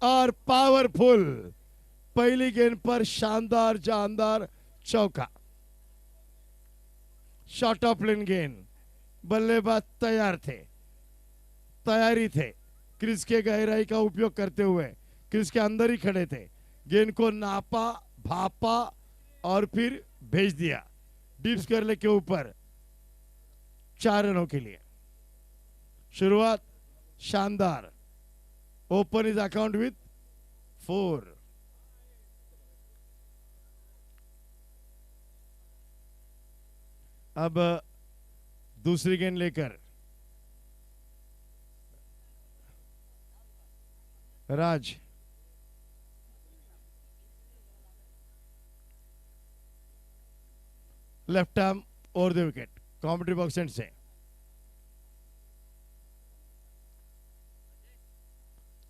और पावरफुल पहली गेंद पर शानदार जानदार चौका। शॉर्ट ऑफ लेन गेंद, बल्लेबाज तैयार थे, तैयारी थे, क्रीज के गहराई का उपयोग करते हुए क्रीज के अंदर ही खड़े थे, गेंद को नापा, भापा और फिर भेज दिया डीप स्क्वायर के ऊपर 4 रनों के लिए। शुरुआत शानदार। Open is account with 4। अब दूसरी गेंद लेकर Raj, left arm over the wicket, commentary box end से।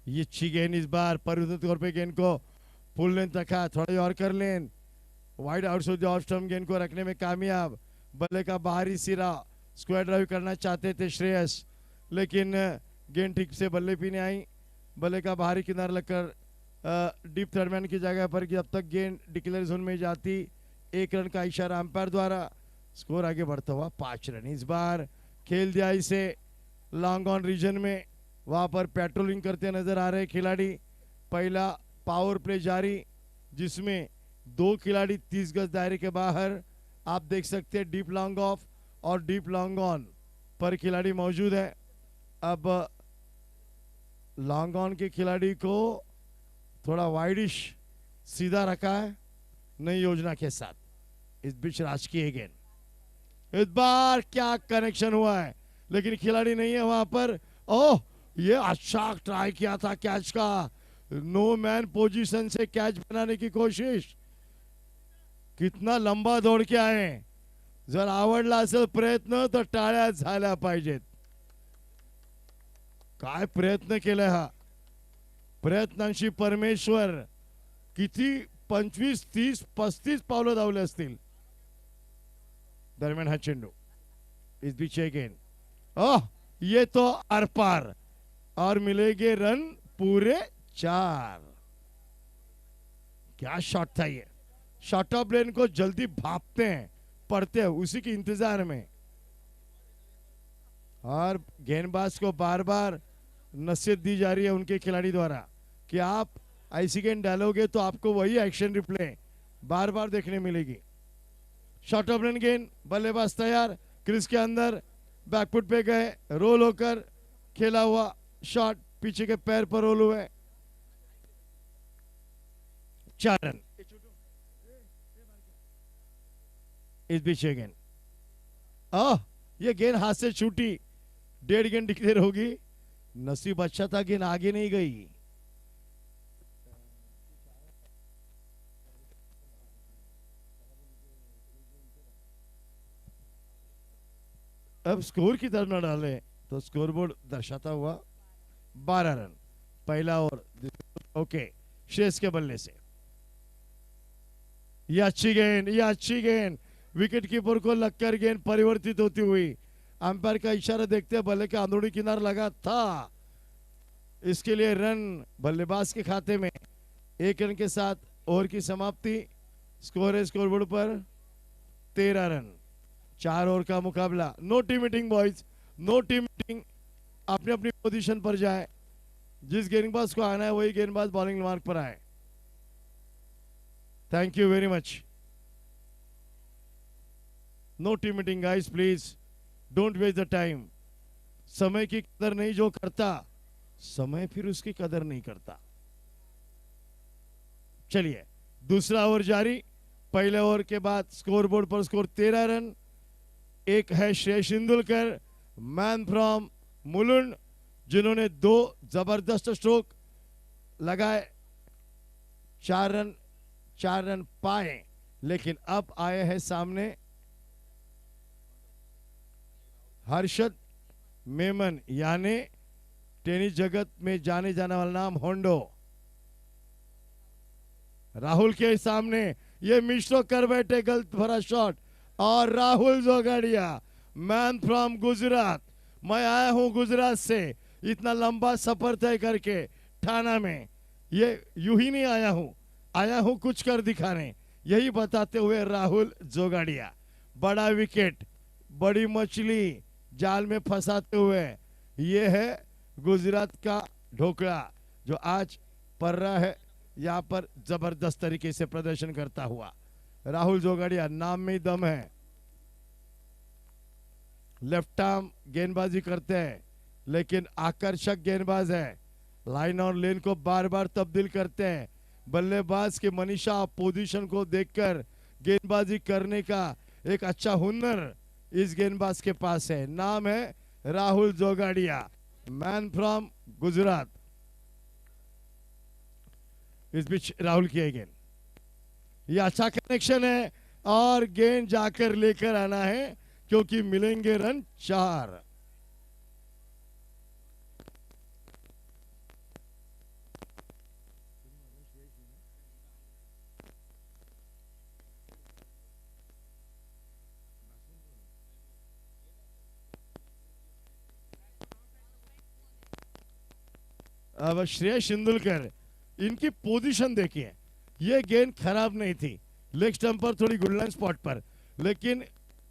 ये अच्छी गेंद इस बार परिवर्तित तौर पे गेंद को फुल लेंथ रखा, थोड़ा और कर लेन, वाइड आउटसाइड ऑफ स्टंप गेंद को रखने में कामयाब। बल्ले का बाहरी सिरा स्क्वायर ड्राइव करना चाहते थे श्रेयस, लेकिन गेंद ठीक से बल्ले पे नहीं आई। बल्ले का बाहरी किनारा लगकर डीप थर्डमैन की जगह पर जब तक गेंद डिक्लेयर जोन में जाती 1 रन का इशारा अंपायर द्वारा, स्कोर आगे बढ़ता हुआ 5 रन। इस बार खेल दिया इसे लॉन्ग ऑन रीजन में, वहां पर पेट्रोलिंग करते नजर आ रहे खिलाड़ी। पहला पावर प्ले जारी जिसमें 2 खिलाड़ी 30 गज दायरे के बाहर, आप देख सकते हैं डीप लॉन्ग ऑफ और डीप लॉन्ग ऑन पर खिलाड़ी मौजूद है। अब लॉन्ग ऑन के खिलाड़ी को थोड़ा वाइडिश सीधा रखा है नई योजना के साथ। इस बीच राजकीय गेंद, इस बार क्या कनेक्शन हुआ है, लेकिन खिलाड़ी नहीं है वहां पर। ओह, ये अच्छा ट्राई किया था कैच का, नो मैन पोजीशन से कैच बनाने की कोशिश। कितना लंबा दौड़ के आए, जर आवडला असेल प्रयत्न तर टाळ्या झाल्या पाहिजेत। काय प्रयत्न केलाय हा, प्रयत्नांशी परमेश्वर। किती 25, 30, 35 पावलं धावले असतील दरम्यान हा चेंडू। इस बीच गेंद, ओह, ये तो आर पार और मिलेंगे रन पूरे 4। क्या शॉट था ये, शॉर्ट ऑफ लेन को जल्दी भापते हैं, पढ़ते हैं, उसी के इंतजार में। और गेंदबाज को बार बार नसीहत दी जा रही है उनके खिलाड़ी द्वारा कि आप ऐसी गेंद डालोगे तो आपको वही एक्शन रिप्ले बार बार देखने मिलेगी। शॉर्ट ऑफ लेन गेंद, बल्लेबाज तैयार, क्रीज के अंदर, बैकफुट पे गए, रोल होकर खेला हुआ शॉट, पीछे के पैर पर रोल हुए, 4 रन। इस बीच गेंद, ये गेंद हाथ से छूटी, 1.5 गेंद डिक्लेयर होगी। नसीब अच्छा था, गेंद आगे नहीं गई। अब स्कोर की तरफ न डाले तो स्कोरबोर्ड दर्शाता हुआ 12 रन। पहला ओवर ओके, श्रेयस के बल्ले से। यह अच्छी गेंद, यह अच्छी गेंद, विकेट कीपर को लगकर गेंद परिवर्तित होती हुई, अंपायर का इशारा देखते बल्ले का अंदरूनी किनारा लगा था, इसके लिए रन बल्लेबाज के खाते में। 1 रन के साथ ओवर की समाप्ति। स्कोर है स्कोरबोर्ड पर 13 रन। 4 ओवर का मुकाबला। No team meeting boys, no team meeting, अपनी अपनी पोजीशन पर जाए। जिस गेंदबाज को आना है वही गेंदबाज बॉलिंग मार्क पर आए। Thank you very much. No team meeting guys, please don't waste the time. समय की कदर नहीं जो करता, समय फिर उसकी कदर नहीं करता। चलिए दूसरा ओवर जारी। पहले ओवर के बाद स्कोरबोर्ड पर स्कोर 13 रन। एक है श्रेयस इंदुलकर, मैन फ्रॉम मुलुंड, जिन्होंने 2 जबरदस्त स्ट्रोक लगाए, 4 रन पाए। लेकिन अब आए हैं सामने हर्षद मेमन, यानी टेनिस जगत में जाने जाने वाला नाम होंडो। राहुल के सामने ये मिश्रो कर बैठे गलत भरा शॉट, और राहुल जोगाड़िया, मैन फ्रॉम गुजरात। मैं आया हूं गुजरात से, इतना लंबा सफर तय करके ठाणा में, ये यूं ही नहीं आया हूं कुछ कर दिखाने, यही बताते हुए राहुल जोगाड़िया बड़ा विकेट, बड़ी मछली जाल में फंसाते हुए, ये है गुजरात का ढोकला जो आज पर रहा है यहाँ पर जबरदस्त तरीके से प्रदर्शन करता हुआ। राहुल जोगाड़िया नाम में ही दम है, लेफ्ट आर्म गेंदबाजी करते हैं लेकिन आकर्षक गेंदबाज है, लाइन और लेन को बार बार तब्दील करते हैं। बल्लेबाज के मनीषा पोजीशन को देखकर गेंदबाजी करने का एक अच्छा हुनर इस गेंदबाज के पास है। नाम है राहुल जोगाड़िया, मैन फ्रॉम गुजरात। इस बीच राहुल की गेंद, ये अच्छा कनेक्शन है और गेंद जाकर लेकर आना है क्योंकि मिलेंगे रन 4। अब श्रेयस तेंदुलकर, इनकी पोजीशन देखिए, ये गेंद खराब नहीं थी, लेग स्टंप पर थोड़ी गुड लाइन स्पॉट पर, लेकिन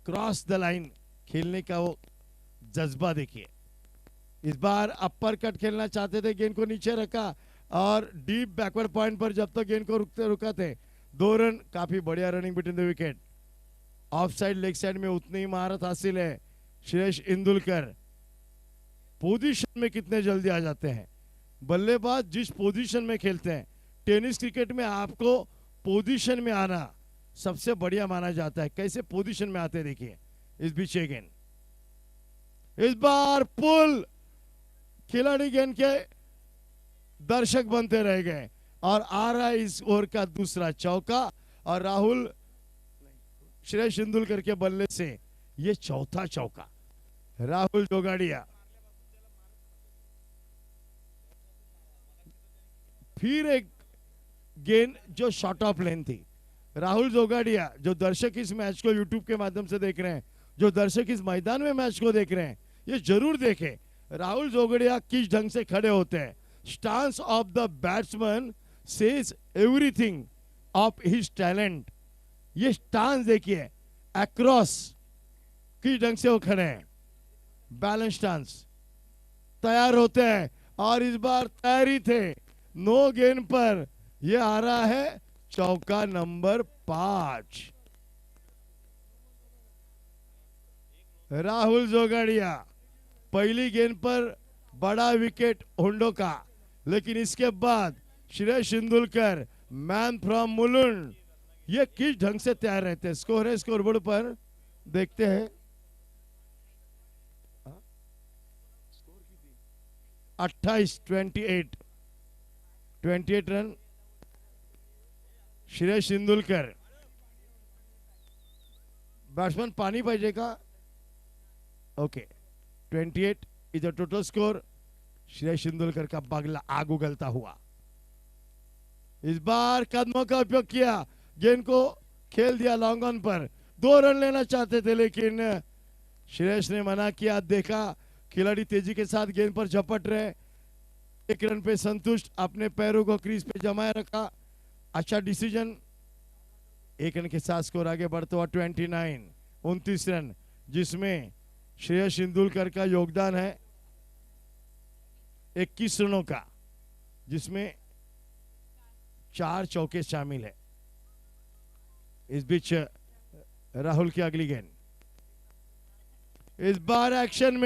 क्रॉस द लाइन खेलने का वो जज्बा देखिए। इस बार अपर कट खेलना चाहते थे, गेंद को नीचे रखा और डीप बैकवर्ड पॉइंट पर जब तक गेंद को रुका थे 2 रन, काफी बढ़िया running between the wicket. Of side leg side में उतनी ही महारत हासिल है श्रेयस तेंदुलकर। पोजीशन में कितने जल्दी आ जाते हैं बल्लेबाज, जिस पोजीशन में खेलते हैं। टेनिस क्रिकेट में आपको पोजीशन में आना सबसे बढ़िया माना जाता है, कैसे पोजीशन में आते देखिए। इस बीच गेंद, इस बार पुल, खिलाड़ी गेंद के दर्शक बनते रह गए और आ रहा है इस ओवर का दूसरा चौका और राहुल श्रेयस तेंदुलकर के बल्ले से ये चौथा चौका। राहुल जोगाड़िया फिर एक गेंद जो शॉर्ट ऑफ लेन थी। राहुल जोगाड़िया, जो दर्शक इस मैच को यूट्यूब के माध्यम से देख रहे हैं, जो दर्शक इस मैदान में मैच को देख रहे हैं, ये जरूर देखें राहुल जोगाड़िया किस ढंग से खड़े होते हैं। Stance of the batsman says everything of his talent. ये स्टांस देखिए, अक्रॉस किस ढंग से वो खड़े हैं, बैलेंस स्टांस, तैयार होते हैं और इस बार तैयारी थे। 9 गेंद पर ये आ रहा है चौका नंबर 5। राहुल जोगाड़िया पहली गेंद पर बड़ा विकेट होंडो का, लेकिन इसके बाद श्रेयस तेंदुलकर, मैन फ्रॉम मुलुंड, ये किस ढंग से तैयार रहते हैं। स्कोर है स्कोरबोर्ड पर, देखते हैं 28 रन श्रेयस तेंदुलकर। बैट्समैन पानी पाहिजे का? Okay, 28 is the total score. Shreyas Tendulkar का बागला आग उगलता हुआ। इस बार कदमों का उपयोग किया, गेंद को खेल दिया लॉन्ग ऑन पर। 2 रन लेना चाहते थे लेकिन श्रेयस ने मना किया। देखा खिलाड़ी तेजी के साथ गेंद पर झपट रहे, 1 रन पे संतुष्ट, अपने पैरों को क्रीज पे जमाए रखा। अच्छा डिसीजन। 1 रन के साथ स्कोर आगे बढ़ता हुआ 29 रन, जिसमें श्रेयस तेंदुलकर का योगदान है 21 रनों का, जिसमें 4 चौके शामिल है। इस बीच राहुल की अगली गेंद, इस बार एक्शन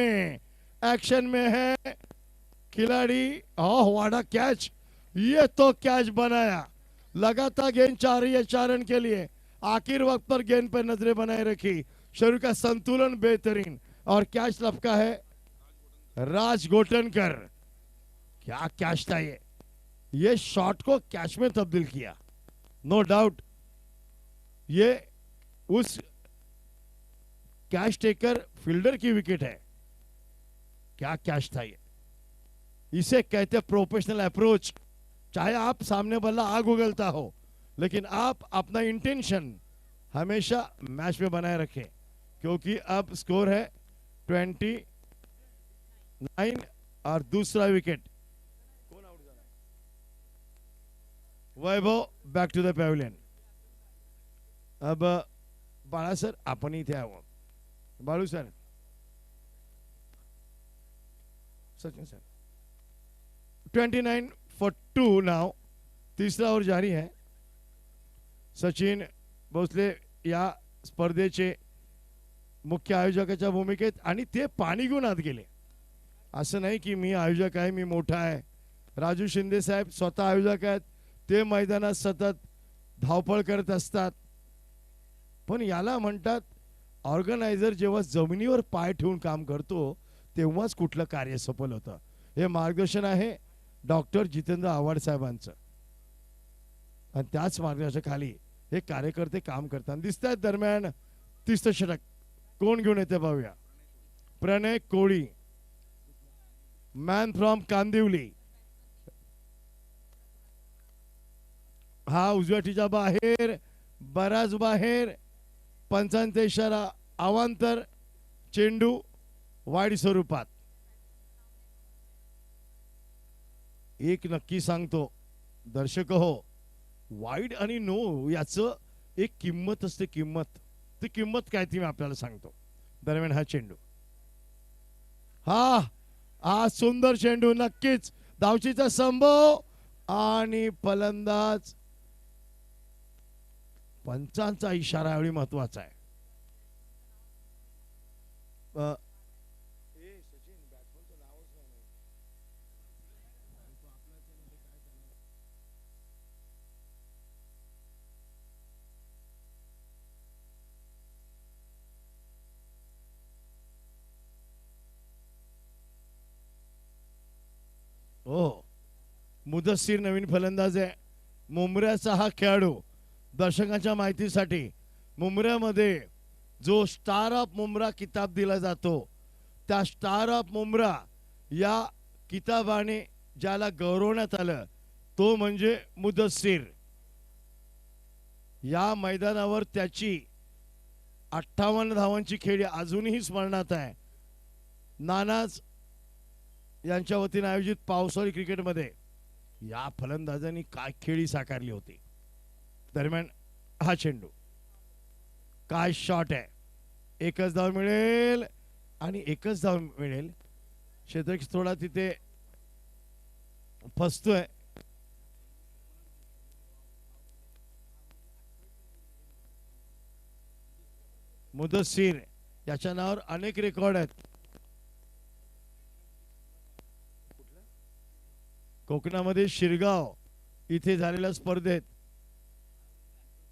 में है खिलाड़ी। ओह व्हाट अ कैच, ये तो कैच बनाया। लगातार गेंद चाह रही है 4 रन के लिए, आखिर वक्त पर गेंद पर नजरें बनाए रखी। शरीर का संतुलन बेहतरीन और कैच लपका है राज गोटनकर। क्या कैच था ये शॉट को कैच में तब्दील किया। नो डाउट ये उस कैच टेकर फील्डर की विकेट है। क्या कैच था ये, इसे कहते प्रोफेशनल अप्रोच। चाहे आप सामने बल्ला आग उगलता हो, लेकिन आप अपना इंटेंशन हमेशा मैच में बनाए रखें, क्योंकि अब स्कोर है 29 और दूसरा wicket. Vaibhav back to the pavilion. अब बाळा सर आपण इथे यावं. Balu sir, Sachin sir. 29 for 2 नाव. तिसरा ओव्हर जारी आहे. सचिन भोसले या स्पर्धेचे मुख्य आयोजकाच्या भूमिकेत आणि ते पाणी घेऊन आत गेले. असं नाही की मी आयोजक आहे, मी मोठा आहे. राजू शिंदे साहेब स्वतः आयोजक आहेत. ते मैदानात सतत धावपळ करत असतात. पण याला म्हणतात ऑर्गनायझर जेव्हा जमिनीवर पाय ठेवून काम करतो तेव्हाच कुठलं कार्य सफल होतं. हे मार्गदर्शन आहे डॉक्टर जितेंद्र आव्हाड साहेबांचं. आणि त्याच मार्गदर्शनाखाली हे कार्यकर्ते काम करताना दिसत आहेत. दरम्यान तिसरं षटक कोण घेऊन येते पाहूया. प्रणय कोळी, मॅन फ्रॉम कांदिवली. हा उजव्या टीच्या बाहेर, बराच बाहेर. पंचांचा इशारा अवांतर. चेंडू वाईड स्वरूपात. एक नक्की सांगतो दर्शक हो, वाईड आणि नो याचं एक किंमत असते. किंमत, ती किंमत काय ती मी आपल्याला सांगतो. दरम्यान हा चेंडू, हा सुंदर चेंडू, नक्कीच धावचीचा संभव आणि फलंदाज. पंचांचा इशारा यावेळी महत्वाचा आहे. हो, मुदस्सीर नवीन फलंदाज आहे. मुंबऱ्याचा हा खेळाडू. दर्शकांच्या माहितीसाठी मुंबऱ्यामध्ये जो स्टार ऑफ मुंब्रा किताब दिला जातो त्या स्टार ऑफ मुंब्रा या किताबाने ज्याला गौरवण्यात आलं तो म्हणजे मुदस्सीर. या मैदानावर त्याची 58 धावांची खेळी अजूनही स्मरणात आहे. नानाज यांच्या वतीने आयोजित पावसाळी क्रिकेटमध्ये या फलंदाजांनी काय खेळी साकारली होती. दरम्यान हा चेंडू, काय शॉट आहे. एकच धाव मिळेल आणि एकच धाव मिळेल. क्षेत्ररक्षक थोडा तिथे फसतोय. मुदस्सीर याच्या नावावर अनेक रेकॉर्ड आहेत. कोकणामध्ये शिरगाव इथे झालेल्या स्पर्धेत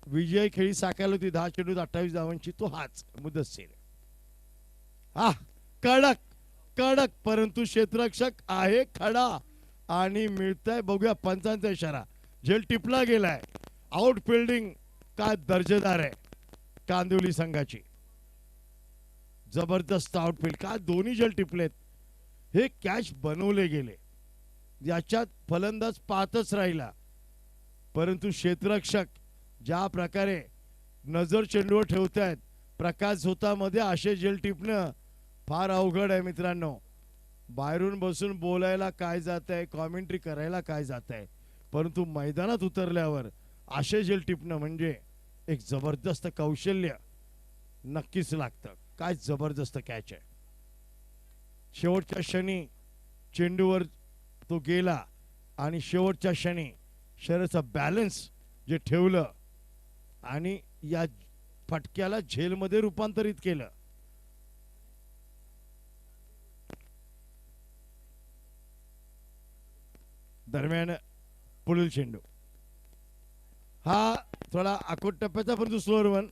विजय खेळी साकारली होती. 10 चेंडूत 28 धावांची. तो हाच मुदस्सीर. कडक कडक, परंतु क्षेत्ररक्षक आहे खडा आणि मिळतंय. बघूया पंचांचा इशारा. झेल टिपला गेलाय. आउट फिल्डिंग काय दर्जेदार आहे कांदिवली संघाची. जबरदस्त आउटफील्ड. काय दोन्ही झेल टिपलेत. हे कॅच बनवले गेले. याच्यात फलंदाज पाहतच राहिला, परंतु क्षेत्ररक्षक ज्या प्रकारे नजर चेंडूवर ठेवतायत. प्रकाश झोतामध्ये असे झेल टिपणं फार अवघड आहे मित्रांनो. बाहेरून बसून बोलायला काय जात आहे, कॉमेंट्री करायला काय जात आहे, परंतु मैदानात उतरल्यावर असे झेल टिपणं म्हणजे एक जबरदस्त कौशल्य नक्कीच लागतं. काय जबरदस्त कॅच आहे. शेवटच्या क्षणी चेंडूवर तो गेला आणि शेवटच्या क्षणी शरीराचा बॅलन्स जे ठेवलं आणि या फटक्याला झेलमध्ये रूपांतरित केलं. दरम्यान पुढील चेंडू हा थोडा आखूट टप्प्याचा, परंतु स्लोअर वन.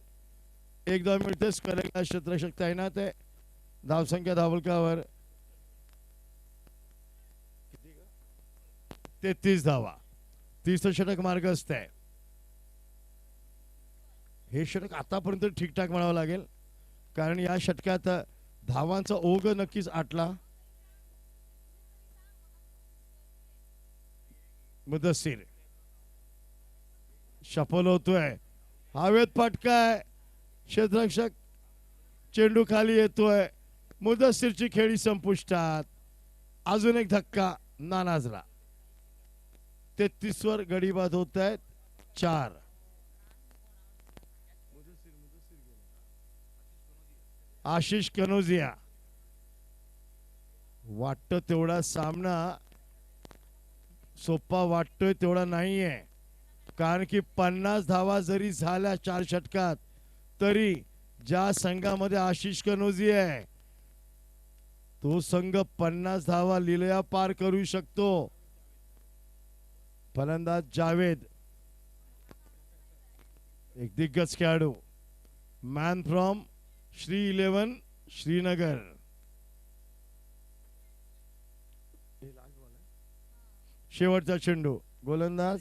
एक धाव मिळते. स्क्वेअरला क्षेत्ररक्षक तैनात आहे. धावसंख्या धावलकावर 33 धावा. तिसरं षटक मार्गस्थ आहे. हे षटक आतापर्यंत ठीकठाक म्हणावं लागेल, कारण या षटकात धावांचा ओघ नक्कीच आटला. मुदस्सीर सफल होतोय. हवेत फटकाय. क्षेत्ररक्षक चेंडू खाली येतोय. मुदस्सीरची खेळी संपुष्टात. अजून एक धक्का नानाजला. 33 वर गडी बाद होत आहेत 4. आशिष कनोजिया. वाटतं तेवढा सामना सोपा वाटतोय तेवढा नाहीये, कारण की 50 धावा जरी झाल्या 4 षटकात तरी ज्या संघामध्ये आशिष कनोजी आहे तो संघ 50 धावा लिलया पार करू शकतो. फलंदाज जावेद एक दिग्गज खेळाडू, मॅन फ्रॉम श्री 11 श्रीनगर. शेवटचा चेंडू गोलंदाज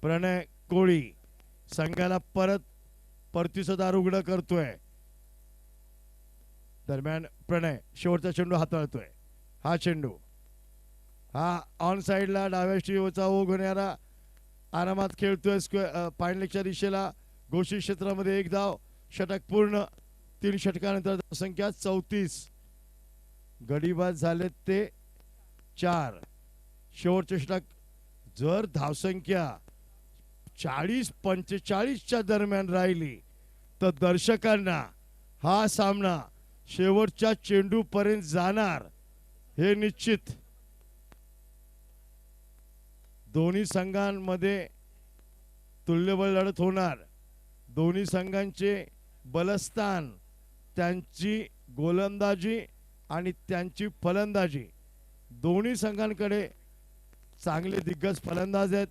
प्रणय कोळी संघाला परत प्रतिसादार उघड करतोय. दरम्यान प्रणय शेवटचा चेंडू हाताळतोय. हा चेंडू हा ऑन साइडला डाव्या स्टीवचा ओघ होणारा आरामात खेळतोय. पायंडलेगच्या दिशेला घोषित क्षेत्रामध्ये 1 धाव. षटक पूर्ण. 3 षटकानंतर संख्या 34. गडीबाद झाले ते 4. शेवटचे षटक जर धावसंख्या 40-45च्या दरम्यान राहिली तर दर्शकांना हा सामना शेवटच्या चेंडू पर्यंत जाणार हे निश्चित. दोन्ही संघांमध्ये तुल्यबळ लढत होणार. दोन्ही संघांचे बलस्थान, त्यांची गोलंदाजी आणि त्यांची फलंदाजी, दोन्ही संघांकडे चांगले दिग्गज फलंदाज आहेत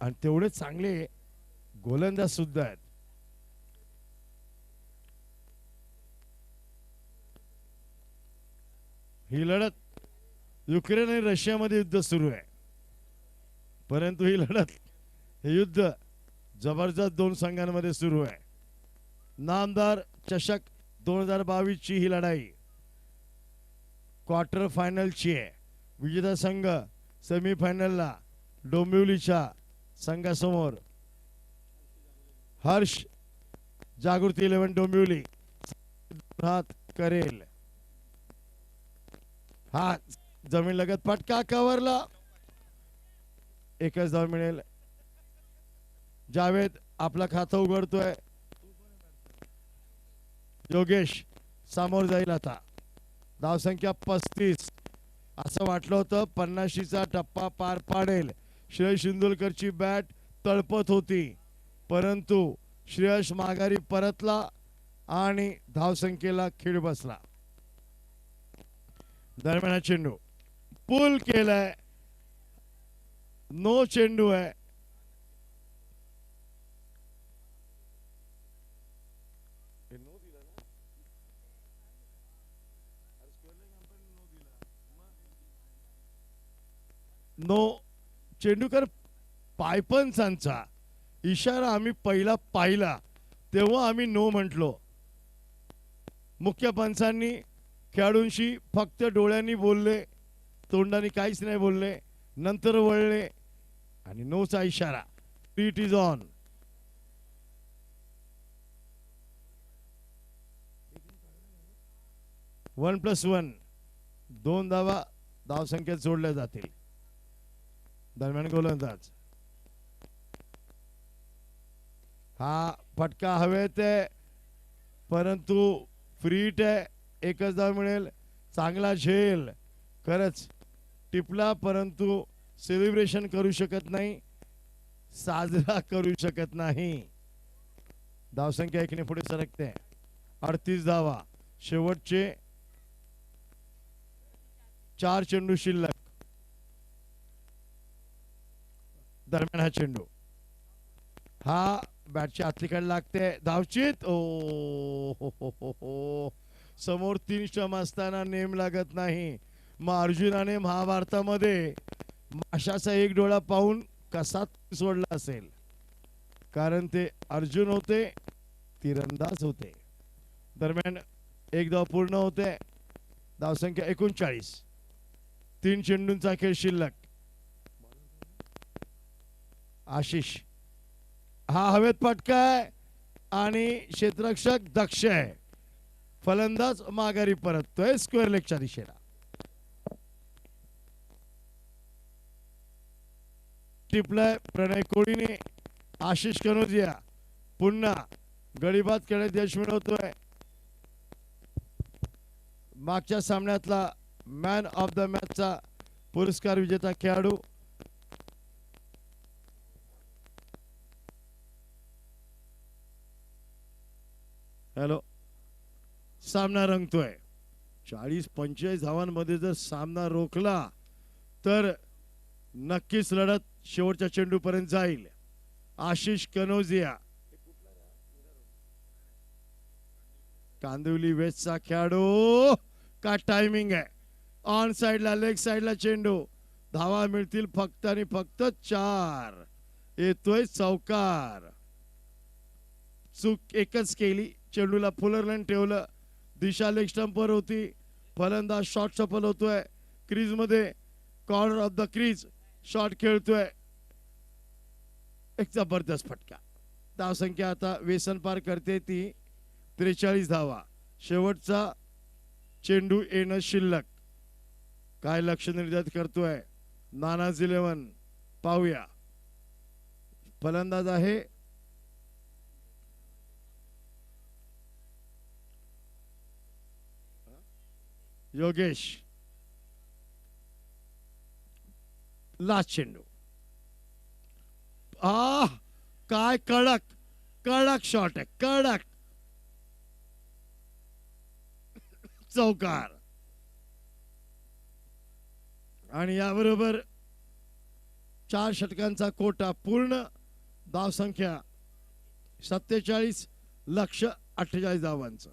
आणि तेवढे चांगले गोलंदाज सुद्धा आहेत. ही लढत युक्रेन आणि रशियामध्ये युद्ध सुरू आहे, परंतु ही लढत, हे युद्ध जबरदस्त 2 संघांमध्ये सुरू आहे. नामदार चषक 2022 ची ही लढाई क्वार्टर फायनलची आहे. विजेता संघ सेमीफायनलला डोंबिवलीच्या संघासमोर हर्ष जागृती 11 डोंबिवली हात करेल. हा जमीन लगत फटका कव्हरला. 1च धाव मिळेल. जावेद आपला खातं उघडतोय. योगेश समोर जाईल आता. धावसंख्या 35. असं वाटलं होतं 50चा टप्पा पार पाडेल. श्रेयस इंदुलकरची बॅट तळपत होती, परंतु श्रेयस माघारी परतला आणि धावसंख्येला खीळ बसला. दरम्यान चेंडू पुल केलाय. नो चेंडू आहे. नो चेंडूकर पायपंचांचा इशारा आम्ही पहिला पाहिला तेव्हा आम्ही नो म्हटलो. मुख्य पंचांनी खेळाडूंशी फक्त डोळ्यांनी बोलले, तोंडाने काहीच नाही बोलले. नंतर वळले आणि नोचा इशारा. It is on. One plus 1 2 धावा धावसंख्येत जोडल्या जातील. दरम्यान गोलंदाज हा फटका हवेत आहे, परंतु फ्रीट आहे. 1च धाव मिळेल. चांगला झेल खरंच टिपला, परंतु सेलिब्रेशन करू शकत नाही, साजरा करू शकत नाही. धावसंख्या 1 ने पुढे सरकते. 38 धावा. शेवटचे 4 चेंडू शिल्लक. दरम्यान हा चेंडू हा बॅटच्या आतलीकडे लागते. धावचीत. ओ हो हो हो हो. समोर 3 स्टंप असताना नेम लागत नाही. मग अर्जुनाने महाभारतामध्ये माशाचा 1 डोळा पाहून कसा सोडला असेल, कारण ते अर्जुन होते, तीरंदाज होते. दरम्यान 1 धाव पूर्ण होते. धावसंख्या 39. 3 चेंडूंचा खेळ शिल्लक. आशिष हा हवेत फटका आहे आणि क्षेत्ररक्षक दक्ष आहे. फलंदाज माघारी परततोय स्क्वेअर लेगच्या दिशेला. टिपलाय प्रणय कोळीने. आशिष कनोजिया पुन्हा गडीबाद खेळत यश मिळवतोय. मागच्या सामन्यातला मॅन ऑफ द मॅचचा पुरस्कार विजेता खेळाडू हॅलो. सामना रंगतोय. 40-45 धावांमध्ये जर सामना रोखला तर नक्कीच लढत शेवटच्या चेंडूपर्यंत जाईल. आशिष कनोजिया कांदिवली वेस्टचा खेळाडू. का टायमिंग आहे. ऑन साइडला लेग साइडला चेंडू. धावा मिळतील फक्त आणि फक्त 4. येतोय चौकार. चूक एकच केली. चेंडूला फुलरलन ठेवलं. दिशा लेग स्टंपवर होती. फलंदाज शॉट सफल होतोय. क्रीज मध्ये corner of the crease shot खेळतोय. एक जबरदस्त फटका. धावसंख्या आता वेसन पार करते ती 43 धावा. शेवटचा चेंडू येणं शिल्लक. काय लक्ष निर्धारित करतोय नानाज 11. पाहूया. फलंदाज आहे योगेश. लास्ट चेंडू. काय कडक कडक शॉट आहे. कडक चौकार. आणि याबरोबर 4 षटकांचा कोटा पूर्ण. धावसंख्या 47 लक्ष 48 धावांचं.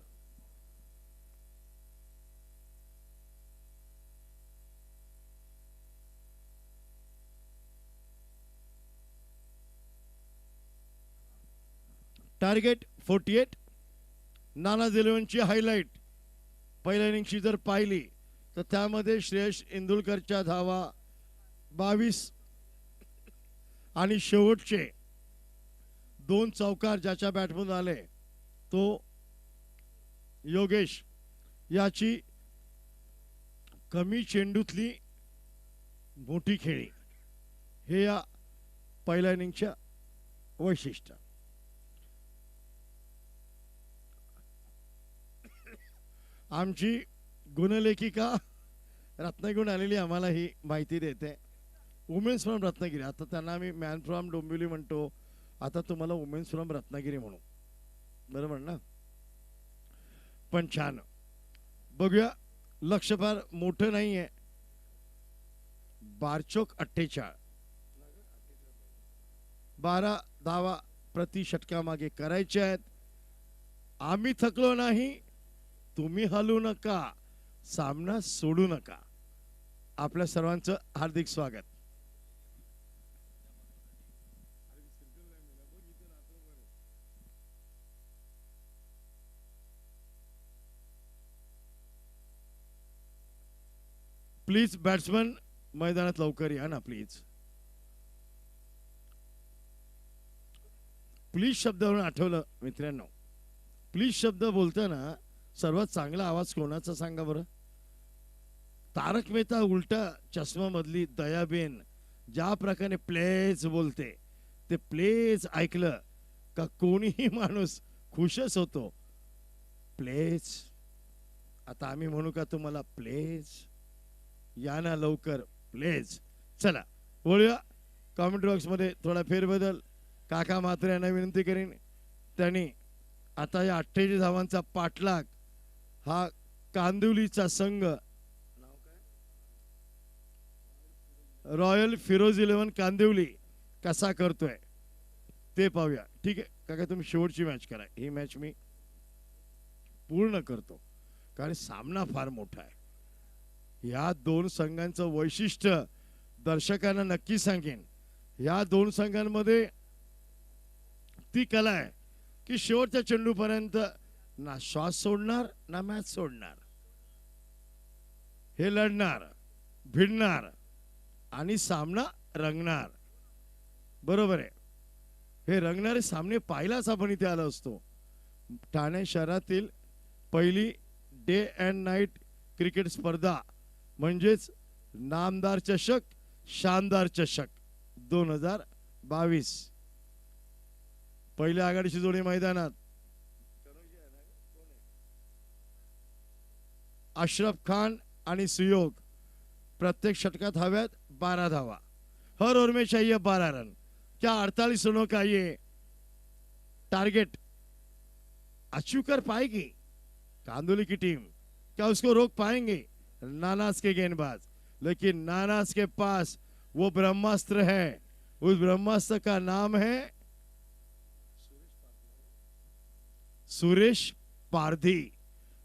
टार्गेट 48. नानाज 11ची हायलाइट पहिल्या इनिंगची जर पाहिली तर त्यामध्ये श्रेयस इंदुलकरच्या धावा 22 आणि शेवटचे 2 चौकार ज्याच्या बॅटमधून आले तो योगेश. याची कमी चेंडूतली मोठी खेळी हे या पहिल्या इनिंगच्या वैशिष्ट्य. आमची गुणलेखिका रत्नागिरीहून आलेली आम्हाला ही माहिती देते. Women's from Ratnagiri. आता त्यांना आम्ही मॅन फ्रॉम डोंबिवली म्हणतो. आता तुम्हाला वुमेन्स फ्रॉम रत्नागिरी म्हणू. बरोबर ना. पण छान. बघूया. लक्ष फार मोठं नाहीये. बारचोक 48. 12 धावा प्रति षटकामागे करायचे आहेत. आम्ही थकलो नाही. तुम्ही हलू नका. सामना सोडू नका. आपल्या सर्वांचं हार्दिक स्वागत. प्लीज बॅट्समन मैदानात लवकर या ना. प्लीज प्लीज शब्दावरून आठवलं मित्रांनो. प्लीज शब्द बोलताना सर्वात चांगला आवाज कोणाचा सांगा बरं. तारक मेहता उलटा चष्मा मधली दयाबेन ज्या प्रकारे प्लेज बोलते ते प्लेज ऐकलं का कोणीही माणूस खुशच होतो. प्लेज. आता आम्ही म्हणू का तुम्हाला प्लेज. या ना लवकर प्लेज. चला बोलूया. कॉमेंट बॉक्स मध्ये थोडा फेरबदल. काका मात्र यांना विनंती करीन त्यांनी आता या 48 धावांचा पाठलाग हा कांदिवलीचा संघ रॉयल फिरोज 11 कांदिवली कसा करतोय ते पाहूया. ठीक आहे काका तुम्ही शेवटची मॅच करा. ही मॅच मी पूर्ण करतो कारण सामना फार मोठा आहे. या 2 संघांचं वैशिष्ट्य दर्शकांना नक्की सांगेन. या 2 संघांमध्ये ती कला आहे की शेवटच्या चेंडूपर्यंत ना श्वास सोडणार ना मॅच सोडणार. हे लढणार भिडणार आणि सामना रंगणार. बरोबर आहे. हे रंगणारे सामने पाहिलाच आपण इथे आलो असतो. ठाणे शहरातील पहिली डे अँड नाईट क्रिकेट स्पर्धा म्हणजेच नामदार चषक शानदार चषक 2022. पहिल्या आघाडीची जोडी मैदानात. अशरफ खान आणि सुयोग. प्रत्येक षटकात हव्यात 12 धावा. हर ओवर में चाहिए 12 रन. क्या 48 रनों का ये टारगेट अचीव कर पाएगी कांदोली की टीम? क्या उसको रोक पाएंगे नानाज के गेंदबाज? लेकिन नानाज के पास वो ब्रह्मास्त्र है. उस ब्रह्मास्त्र का नाम है सुरेश पारधी,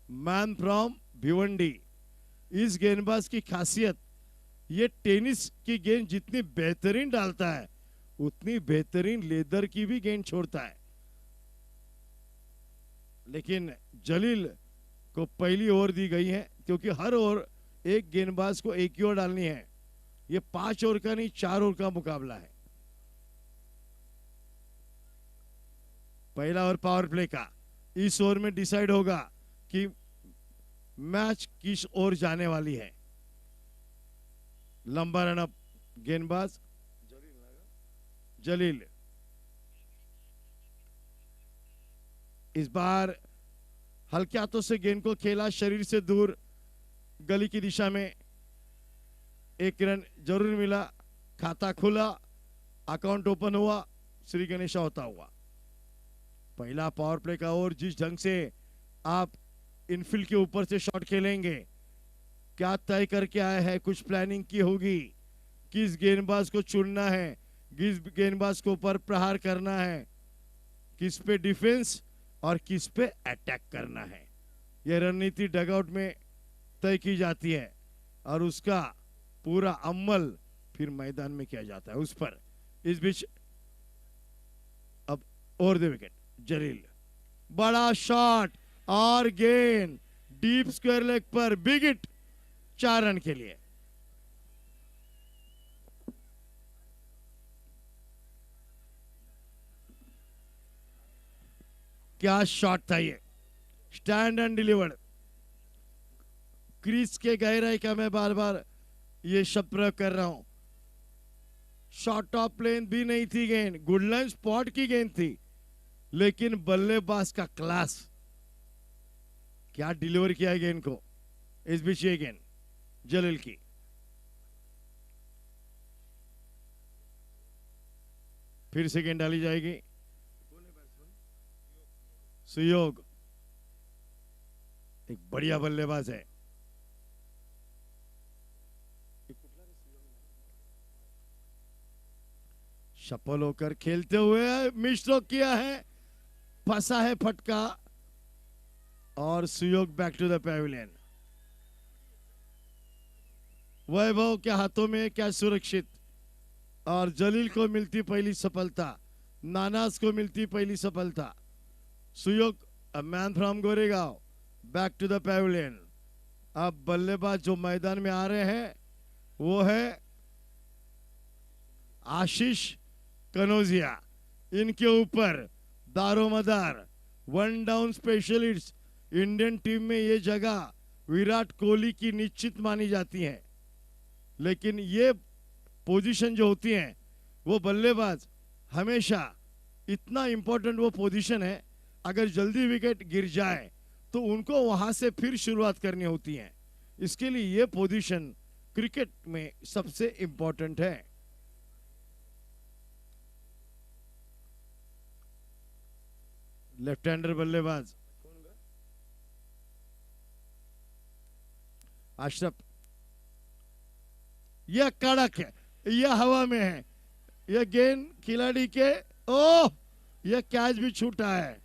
मैन फ्रॉम भिवंडी. इस गेंदबाज की खासियत, ये टेनिस की गेंद जितनी बेहतरीन डालता है उतनी बेहतरीन लेदर की भी गेंद छोड़ता है. लेकिन जलील को पहली ओवर दी गई है क्योंकि हर ओवर एक गेंदबाज को एक ही ओवर डालनी है. ये 5 ओवर का नहीं 4 ओवर का मुकाबला है. पहला ओवर पावर प्ले का. इस ओवर में डिसाइड होगा कि मैच किस ओर जाने वाली है. लंबा रनअप गेंदबाज जलील. इस बार हल्के हाथों से गेंद को खेला, शरीर से दूर गली की दिशा में. 1 रन जरूर मिला. खाता खुला, अकाउंट ओपन हुआ. श्री गणेशा होता हुआ पहला पावर प्ले का ओवर. जिस ढंग से आप इनफील्ड के ऊपर से शॉट खेलेंगे, क्या तय करके आए हैं? कुछ प्लानिंग की होगी. किस गेंदबाज को चुनना है, किस गेंदबाज को ऊपर प्रहार करना है, किस पे डिफेंस और किस पे अटैक करना है. यह रणनीति डगआउट में तय की जाती है और उसका पूरा अमल फिर मैदान में किया जाता है उस पर. इस बीच अब ओवर द विकेट जलील. बड़ा शॉट और गेंद डीप स्क्वायर लेग पर. बिग हिट 4 रन के लिए. क्या शॉट था ये. Stand end delivered. क्रीज के गहराई का मैं बार बार ये शब्द प्रयोग कर रहा हूं. शॉर्ट ऑफ प्लेन भी नहीं थी गेंद, गुडलाइन स्पॉट की गेंद थी, लेकिन बल्लेबाज का क्लास. क्या डिलीवर किया है गेंद को. इस बीच ये गेंद जलील की. फिर से गेंद डाली जाएगी. सुयोग एक बढ़िया बल्लेबाज है. सफल होकर खेलते हुए मिस्ट्रोक किया है, फंसा है फटका और सुयोग बैक टू द पैविलियन. वैभव के हाथों में क्या सुरक्षित. और जलील को मिलती पहली सफलता, नानाज को मिलती पहली सफलता. Suyog man from Goregaon back to the pavilion. अब बल्लेबाज जो मैदान में आ रहे हैं वो है आशीष कनौजिया. इनके ऊपर दारोमदार 1 डाउन स्पेशलिस्ट. इंडियन टीम में ये जगह विराट कोहली की निश्चित मानी जाती है, लेकिन ये पोजीशन जो होती है वो बल्लेबाज हमेशा इतना इंपॉर्टेंट वो पोजीशन है. अगर जल्दी विकेट गिर जाए तो उनको वहां से फिर शुरुआत करनी होती है. इसके लिए ये पोजीशन क्रिकेट में सबसे इंपॉर्टेंट है. लेफ्ट हैंडर बल्लेबाज अशरफ. यह कड़क है, यह हवा में है, यह गेंद खिलाड़ी के. ओह, यह कैच भी छूटा है.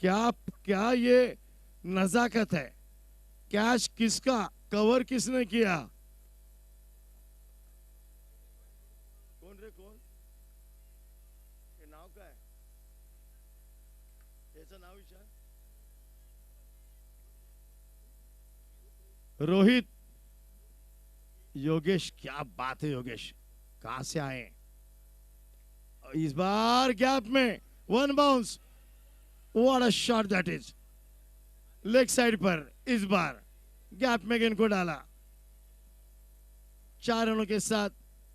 क्या क्या ये नजाकत है. कैच किसका, कवर किसने किया. कौन रे कौन. ये नाव का है. ऐसा नाव विचार. रोहित. योगेश, क्या बात है योगेश, कहां से आए. इस बार गैप में 1 bounce. What a shot that is, leg side per is bar gap में गेंद को डाला, 4 रनों के साथ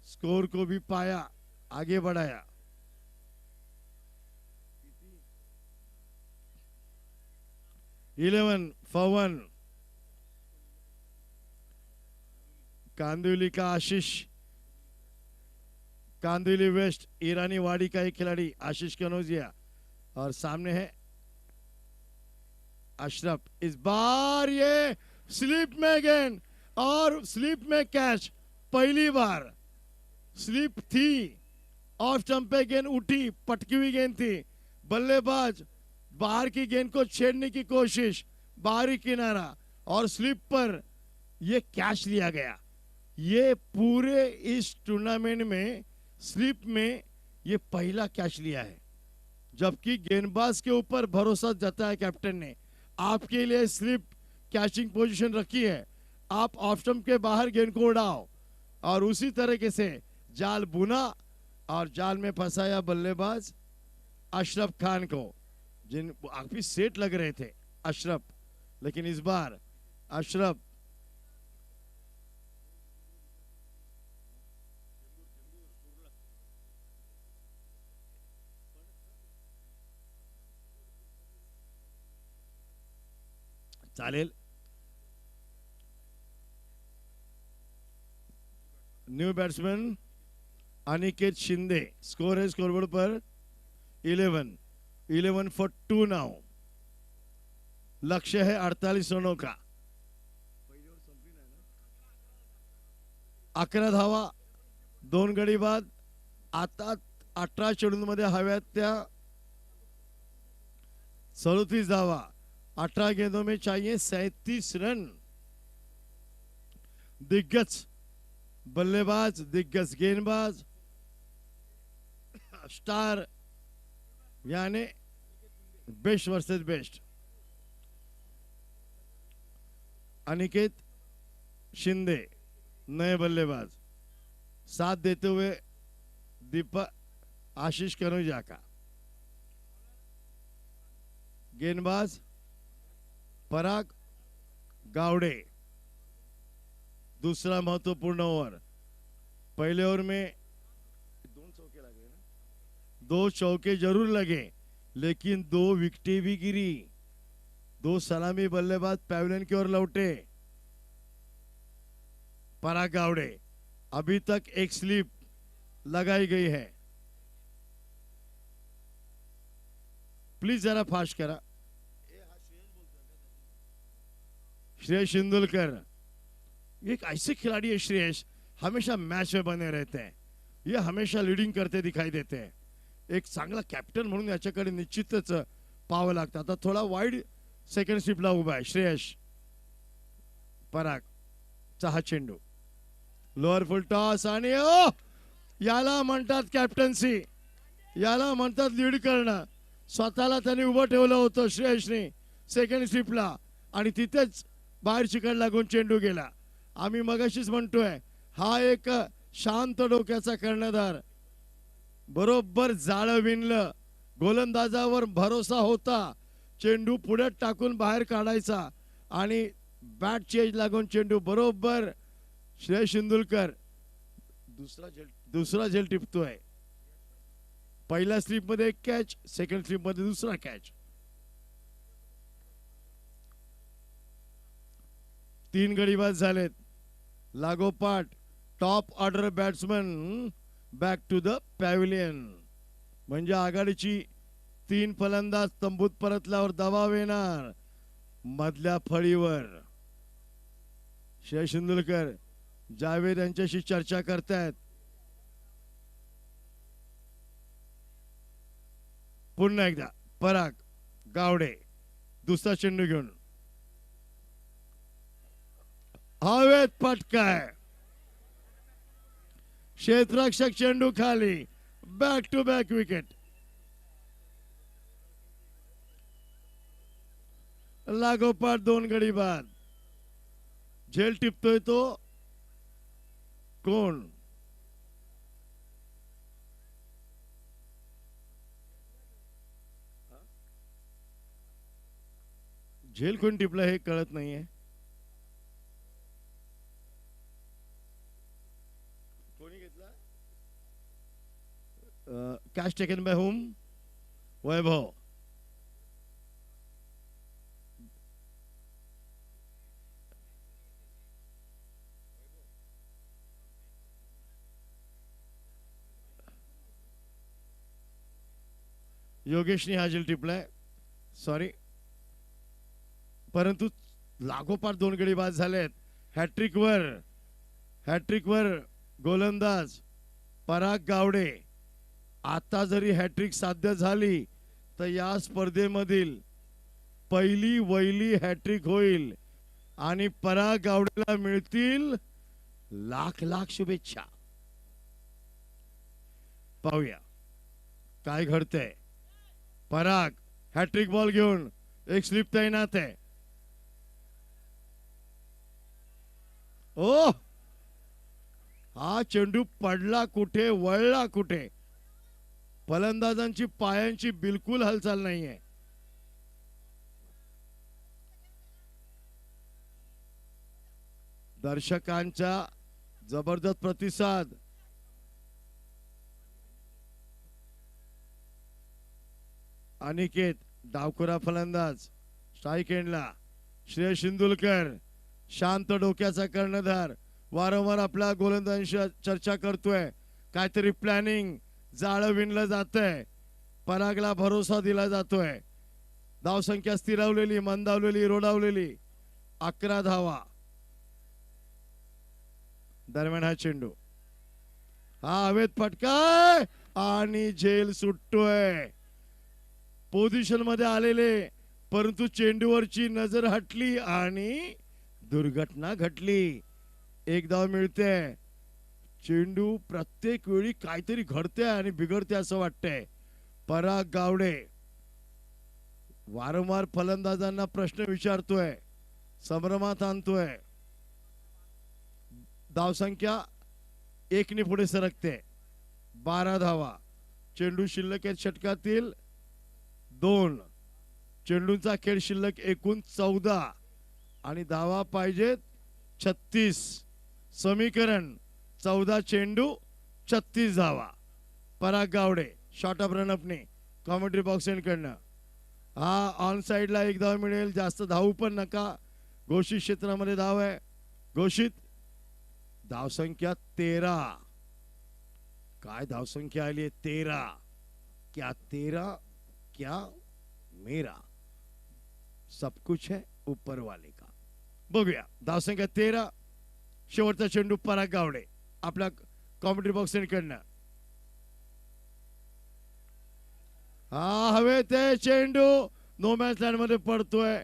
स्कोर को भी पाया, आगे बढ़ाया। इलेवन फॉर 1, कांदिवली का आशीष, कांदिवली वेस्ट ईरानी वाड़ी का एक खिलाड़ी आशीष कनौजिया, और सामने है अशरफ। इस बार ये स्लिप में गेंद और स्लिप में कैच, पहली बार स्लिप थी, ऑफ स्टंप पे गेंद उठी, पटकी हुई गेंद थी, बल्लेबाज बाहर की गेंद को छेड़ने की कोशिश, बाहरी किनारा और स्लिप पर यह कैच लिया गया। ये पूरे इस टूर्नामेंट में स्लिप में ये पहला कैच लिया है, जबकि गेंदबाज के ऊपर भरोसा जताया कैप्टन ने, आपके लिए स्लिप कैचिंग पोजीशन रखी है, आप ऑफ स्टंप के बाहर गेंद को उड़ाओ, और उसी तरीके से जाल बुना और जाल में फंसाया बल्लेबाज अशरफ खान को, जिन काफी सेट लग रहे थे अशरफ, लेकिन इस बार अशरफ चालेल। New batsman Aniket Shinde, score है स्कोरबोर्ड पर 11 फॉर 2 नाउ, लक्ष्य है 48 रनों का, 11 धावा 2 गडी बाद, आता 18 चेंडूंमध्ये हव्यात त्या 37 धावा, 18 गेंदों में चाहिए 37 रन। दिग्गज बल्लेबाज, दिग्गज गेंदबाज, स्टार यानी best versus best, Aniket Shinde नए बल्लेबाज, साथ देते हुए दीपक आशीष कनौजिया का, गेंदबाज पराग गावड़े। दूसरा महत्वपूर्ण ओवर, पहले ओवर में 2 चौके जरूर लगे, लेकिन 2 विकेटें भी गिरी, 2 सलामी बल्लेबाज पैवेलियन की ओर लौटे। पराग गावड़े, अभी तक एक स्लिप लगाई गई है, प्लीज जरा फास्ट करा। श्रेयस तेंदुलकर, एक ऐसे खिलाड़ी है श्रेयस, हमेशा मैच में बने रहते हैं, ये हमेशा लीडिंग करते दिखाई देते हैं, एक चांगला कॅप्टन म्हणून याच्याकडे निश्चितच पाहावं लागतं। आता थोडा वाईड सेकंड स्लिपला उभा आहे श्रेयस। पराग चा हा चेंडू, लोअर फुल टॉस, आणि याला म्हणतात कॅप्टन्सी, याला म्हणतात लीड करणं। स्वतःला त्यांनी उभं ठेवलं होतं श्रेयसने सेकंड स्लिपला, आणि तिथेच बाहेर चिकट लागून चेंडू गेला। आम्ही मगाशीच म्हणतोय, हा एक शांत डोक्याचा कर्णधार, बरोबर जाळं विणलं, गोलंदाजावर भरोसा होता, चेंडू पुढे टाकून बाहेर काढायचा, आणि बॅट चेंज लागून चेंडू बरोबर श्रेयस तेंदुलकर दुसरा झेल टिपतोय। पहिल्या स्लिप मध्ये एक कॅच, सेकंड स्लिप मध्ये दुसरा कॅच, 3 गडी बाद झालेत। लागोपाठ top order batsman back to the pavilion, म्हणजे आघाडीची 3 फलंदाज तंबूत परतल्यावर दबाव येणार मधल्या फळीवर। श्रेयस तेंदुलकर जावेद यांच्याशी चर्चा करतायत। पुन्हा एकदा पराग गावडे दुसरा चेंडू घेऊन हवेत पटकाय, क्षेत्ररक्षक चेंडू खाली, बॅक टू बॅक विकेट। लागोपाठ 2 गडी बाद, झेल टिपतोय तो कोण? झेल कोण टिपलं हे कळत नाहीये. कोणी घेतला? Catch taken by whom? Vaibhav. योगेशने हा झेल टिपलाय, सॉरी. परंतु लागोपाठ 2 गडी बाद झालेत. हॅट्रिक वर गोलंदाज पराग गावडे. आता जरी हॅट्रिक साध्य झाली तर या स्पर्धेमधील पहिली वहिली हॅट्रिक होईल आणि पराग गावडेला मिळतील लाख लाख शुभेच्छा. पाहूया काय घडतंय. पराग हॅट्रिक बॉल घेऊन एक स्लिप तैनात आहे. ओ, हा चेंडू पडला कुठे, वळला कुठे. फलंदाजांची पायांची बिलकुल हालचाल नाहीये. दर्शकांचा जबरदस्त प्रतिसाद. अनिकेत डावखुरा फलंदाज स्ट्राइक एंडला. श्रेयस शिंदुलकर शांत डोक्याचा कर्णधार वारंवार आपल्या गोलंदाजांशी चर्चा करतोय. काहीतरी प्लॅनिंग जाळं विणलं जातंय. परागला भरोसा दिला जातोय. धावसंख्या स्थिरावलेली, मंदावलेली, रोडावलेली. 11 धावा. दरम्यान हा चेंडू, हा हवेत फटकाय आणि झेल सुटतोय. पोझिशन मध्ये आलेले परंतु चेंडूवरची नजर हटली आणि दुर्घटना घडली. एक धाव मिळते. चेंडू प्रत्येक वेळी काहीतरी घडते आणि बिघडते असं वाटतंय. पराग गावडे वारंवार फलंदाजांना प्रश्न विचारतोय, संभ्रमात आणतोय. धावसंख्या 1 ने पुढे सरकते. 12 धावा. चेंडू शिल्लक आहेत षटकातील 2. चेंडूंचा खेळ शिल्लक एकूण 14 आणि धावा पाहिजेत 36. समीकरण 14 चेंडू 36 धावा. पराग गावडे शॉर्ट ऑफ रनअपने कॉमेंट्री बॉक्स कडनं. हा ऑन साइडला 1 धाव मिळेल. जास्त धावू पण नका. घोषित क्षेत्रामध्ये धाव आहे. घोषित धावसंख्या 13. काय धावसंख्या आली आहे? 13. क्या 13 क्या मेरा, सब कुछ है ऊपर वाले का. बघूया धावसंख्या 13. शेवटचा चेंडू पराग गावडे आपल्या कॉमेंट्री बॉक्स कडनं. हा हवे ते चेंडू नो मॅच लँड मध्ये पडतोय.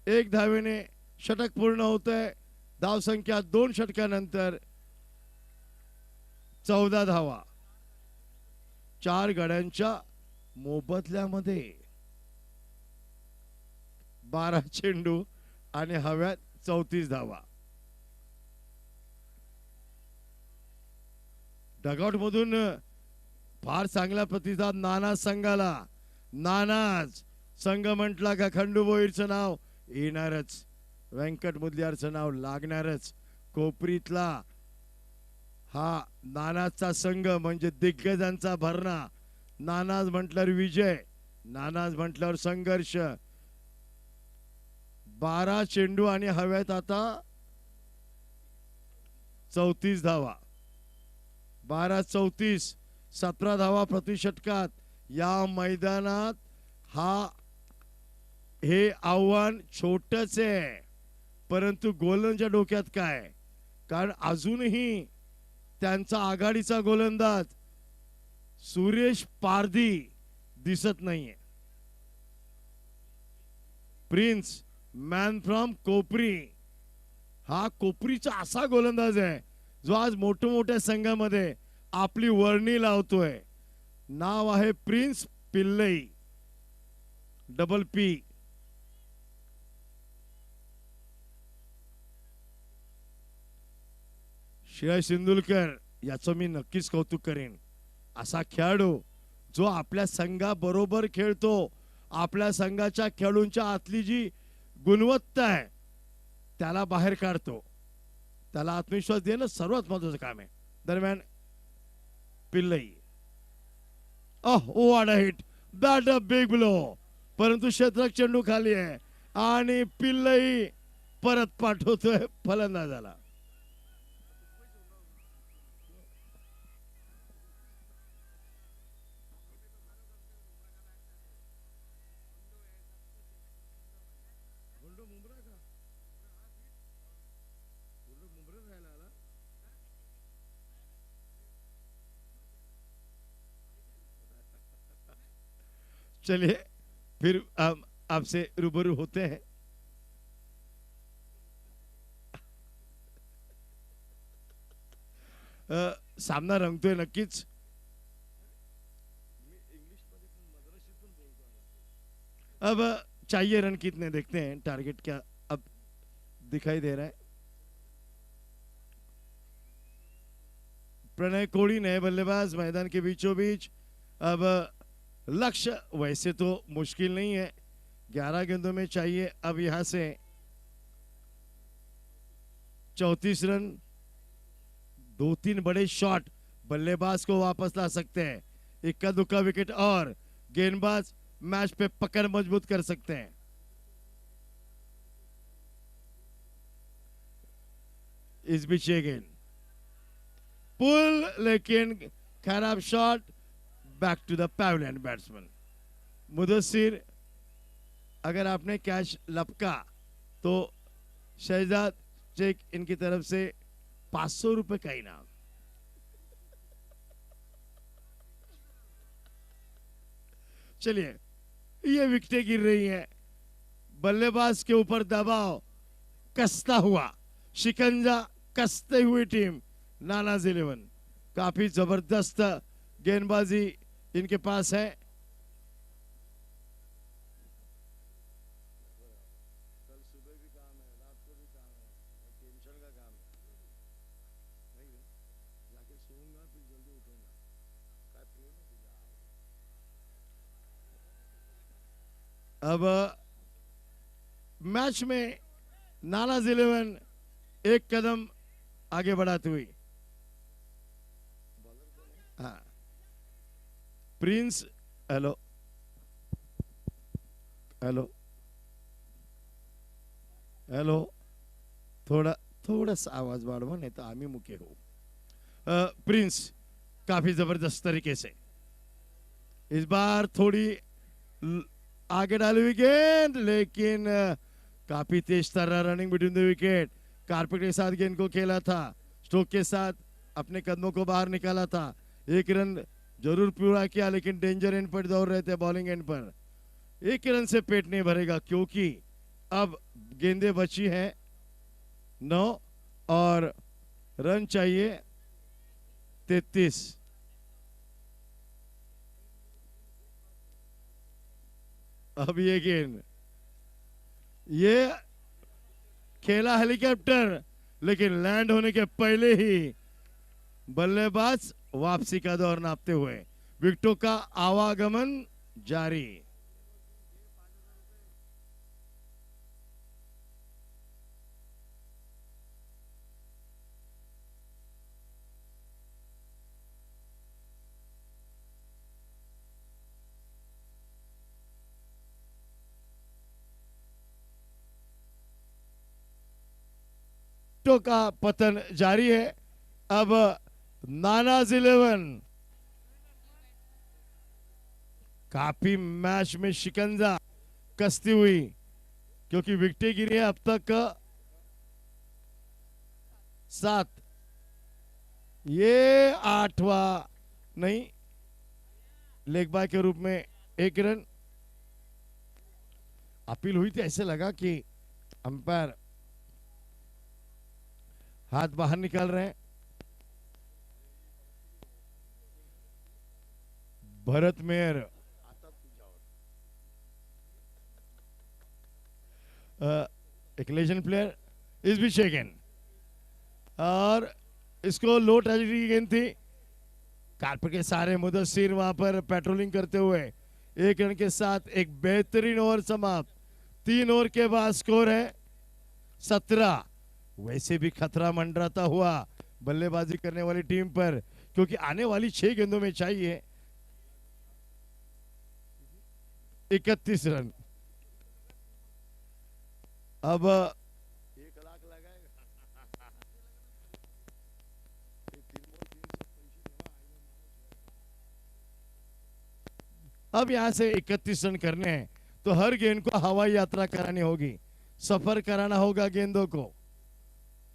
1 धावेने षटक पूर्ण होतंय. धावसंख्या 2 षटकानंतर 14 धावा. 4 गड्यांच्या मोबदल्यामध्ये 12 चेंडू आणि हव्यात 34 धावा. डगआउट मधून फार चांगला प्रतिसाद नानाज संघाला. नानाज संघ म्हटला का खंडू भोईरचं नाव येणारच, व्यंकट मुदलियारचं नाव लागणारच. कोपरीतला हा नानाजचा संघ म्हणजे दिग्गजांचा भरणा. नानाज म्हटल्यावर विजय, नानाज म्हटल्यावर संघर्ष. 12 चेंडू आणि हव्यात आता 34 धावा. 12-34 17 धावा प्रति षटकात. या मैदानात हे आव्हान छोटच आहे, परंतु गोलंदाजांच्या डोक्यात काय, कारण अजूनही त्यांचा आघाडीचा गोलंदाज सुरेश पारधी दिसत नाहीये. प्रिन्स मॅन फ्रॉम कोपरी हा कोपरीचा असा गोलंदाज आहे जो आज मोठमोठ्या संघामध्ये आपली वर्णी लावतोय. नाव आहे प्रिन्स पिल्लई, डबल पी. श्रेयस शिंदुलकर याचं मी नक्कीच कौतुक करेन. असा खेळाडू जो आपल्या संघाबरोबर खेळतो, आपल्या संघाच्या खेळूंच्या आतली जी गुणवत्ता आहे त्याला बाहेर काढतो, त्याला आत्मविश्वास देणं सर्वात महत्वाचं काम आहे. दरम्यान Pillai, what a hit, that a big blow, परंतु क्षेत्ररक्षक चेंडू खाली आहे आणि पिल्लई परत पाठवतोय फलंदाजाला. चलिए फिर हम आपसे रूबरू होते हैं. सामना रंगतोय नक्कीच. अब चाहिए रन कितने देखते हैं. टारगेट क्या अब दिखाई दे रहा है. प्रणय कोड़ी नए बल्लेबाज मैदान के बीचों बीच. अब लक्ष्य वैसे तो मुश्किल नहीं है, 11 गेंदों में चाहिए अब यहां से 34 रन. 2-3 बड़े शॉट बल्लेबाज को वापस ला सकते हैं. इक्का दुक्का विकेट और गेंदबाज मैच पे पकड़ मजबूत कर सकते हैं. इस बीच ये गेंद पुल, लेकिन खराब shot. Back to the pavilion batsman Mudassir. अगर आपने कैच लपका तो शहजाद शेख इनकी तरफ से 500 रुपए का इनाम. चलिए, ये विकेटें गिर रही हैं. बल्लेबाज के ऊपर दबाव कसता हुआ, शिकंजा कसते हुए टीम नानाज 11. काफी जबरदस्त गेंदबाजी इनके पास है. कल सुबह भी काम है, रात को भी काम है, टेंशन का काम है. नहीं जाके सोऊंगा फिर जल्दी उठूंगा. अब मैच में नानाज 11 एक कदम आगे बढ़ाती हुई. हाँ, प्रिंस. हेलो हेलो हेलो, थोड़ा सा आवाज वाढवा नहीं तो आम्ही मुके हो. प्रिंस काफी जबरदस्त तरीके से इस बार थोड़ी आगे डाली हुई गेंद, लेकिन काफी तेज तरह running between the wicket. Carpet के साथ गेंद को खेला था, स्ट्रोक के साथ अपने कदमों को बाहर निकाला था. 1 रन जरूर पूरा किया, लेकिन डेंजर एंड पर दौड़ रहे थे बॉलिंग एंड पर. 1 रन से पेट नहीं भरेगा, क्योंकि अब गेंदें बची हैं 9 और रन चाहिए 33. अब ये गेंद, ये खेला हेलीकॉप्टर, लेकिन लैंड होने के पहले ही बल्लेबाज वापसी का दौर नापते हुए. विकेटों का आवागमन जारी. विकेटों का पतन जारी है. अब नानाज 11 काफी मैच में शिकंजा कसती हुई, क्योंकि विकेटें गिरी है अब तक 7. ये 8वां नहीं, लेग बाय के रूप में 1 रन. अपील हुई थी, ऐसे लगा कि अंपायर हाथ बाहर निकाल रहे हैं. भरत मेहर एक लेजेंड प्लेयर. इस भी शेकन और इसको लो ट्रेजेडी की गेंद थी. कारपेट के सारे मुदस्सिर वहां पर पेट्रोलिंग करते हुए 1 रन के साथ एक बेहतरीन ओवर समाप्त. 3 ओवर के बाद स्कोर है 17। वैसे भी खतरा मंडराता हुआ बल्लेबाजी करने वाली टीम पर, क्योंकि आने वाली 6 गेंदों में चाहिए 31 रन। अब 1 लाख लगाएगा। अब यहां से 31 रन करने हैं तो हर गेंद को हवाई यात्रा करानी होगी, सफर कराना होगा गेंदों को।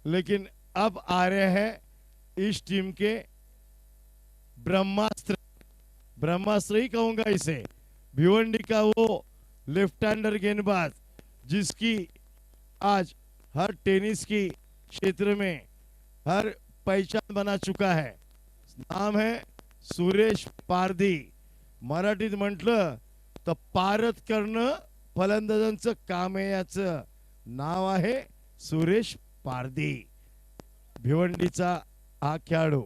लेकिन अब आ रहे हैं इस टीम के ब्रह्मास्त्र, ब्रह्मास्त्र ही कहूंगा इसे। भिवंडी का वो लेफ्ट हैंडर गेंदबाज जिसकी आज हर टेनिस की क्षेत्र में हर पहचान बना चुका है। नाम है सुरेश पारधी। मराठीत म्हटलं तर पारत करणं फलंदाजांचं काम आहे, याचं नाव आहे सुरेश पारधी। भिवंडीचा हा खेळाडू।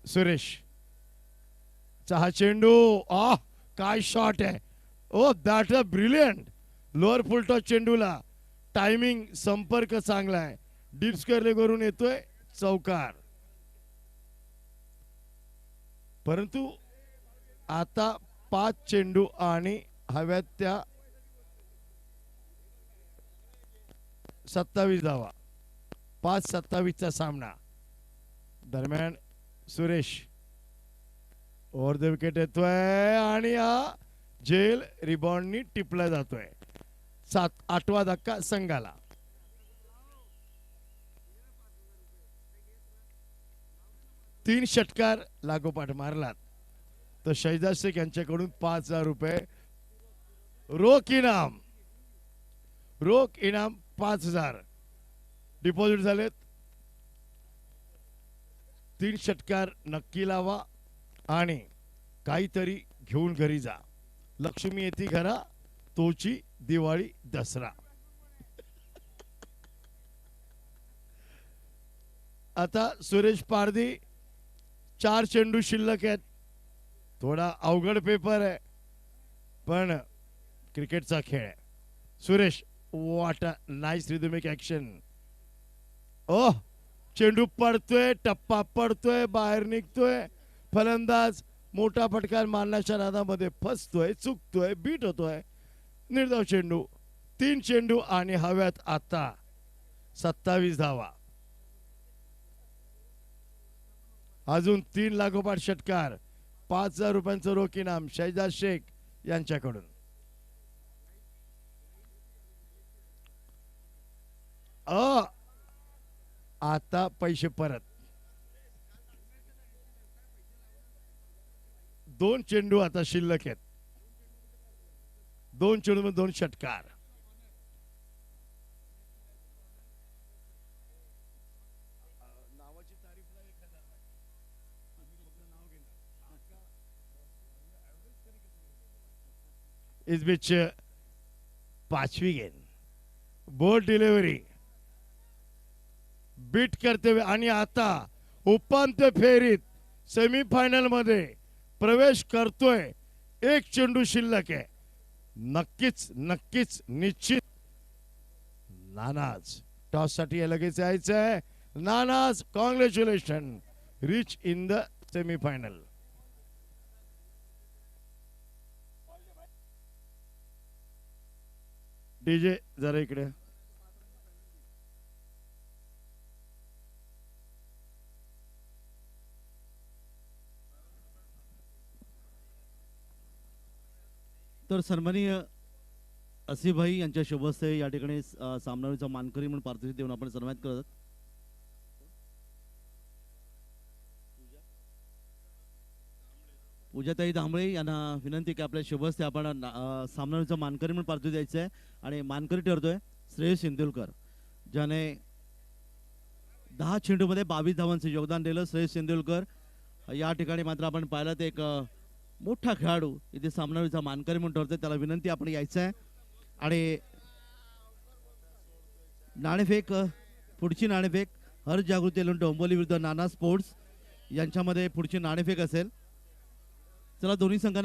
सुरेश चा चेंडू, काय शॉट आहे। Oh that a brilliant lower full toss चेंडूला टायमिंग, संपर्क चांगला आहे। डीप स्क्वेअर लेग वरून येतोय चौकार। परंतु आता 5 चेंडू आणि हव्यात त्या 27 धावा। 5-27 चा सामना। दरम्यान सुरेश ओव्हर द विकेट येतोय आणि हा जेल रिबाउंडनी टिपला जातोय। 8वा धक्का संघाला। तीन षटकार लागोपाठ मारलात तर शैजाद शेख यांच्याकडून 5,000 रुपये रोख इनाम, रोख इनाम 5,000 डिपॉझिट झालेत। 3 षटकार नक्की लावा आणि काहीतरी घेऊन घरी जा। लक्ष्मी येती घरा तोची दिवाळी दसरा। आता सुरेश पारधी 4 चेंडू शिल्लक आहेत। थोडा अवघड पेपर आहे पण क्रिकेटचा खेळ आहे। Suresh, what a nice rhythmic action. Oh, चेंडू पडतोय, टप्पा पडतोय, बाहेर निघतोय। फलंदाज मोठा फटकार मारण्याच्या नादामध्ये फसतोय, चुकतोय, बीट होतोय। निर्धाव चेंडू। 3 चेंडू आणि हव्यात आता 27 धावा। अजून 3 लागोपाठ षटकार। 5,000 रुपयांचं रोख इनाम शैजाद शेख यांच्याकडून। आता पैसे परत। 2 चेंडू आता शिल्लक आहेत। 2 चेंडू मध्ये 2 षटकार। इस बीच 5वीं गेंद, बोल्ड डिलीवरी, बीट करते हुए आणि आता उपांत्य फेरीत सेमीफायनल मध्ये प्रवेश करतोय। 1 चेंडू शिल्लक आहे। नक्कीच नक्कीच निश्चित नानाज टॉस साठी लगेच यायचंय। नानाज, congratulation, reach in the semifinal. DJ जरा इकडे। तर सन्माननीय असिफभाई यांच्या शुभ हस्ते या ठिकाणी सामनावीरचा मानकरी म्हणून पारितोषिक देऊन आपण सन्मानित करत। पूजाताई दांबळे यांना विनंती की आपल्या शुभ हस्ते आपण सामनावीरचा मानकरी म्हणून पारितोषिक द्यायचं आहे। आणि मानकरी ठरतोय श्रेयस सिंदुलकर, ज्याने 10 चेंडूमध्ये 22 धावांचे योगदान दिलं। श्रेयस सिंदुलकर या ठिकाणी मात्र आपण पाहिलं ते एक मोठा खेळाडू इथे सामनावीरचा मानकरी म्हणून ठरतोय। त्याला विनंती आपण यायचं आहे। आणि नाणेफेक, पुढची नाणेफेक हर जागृती डोंबोली विरुद्ध नाना स्पोर्ट्स यांच्यामध्ये पुढची नाणेफेक असेल. चला दोन्ही संघांनी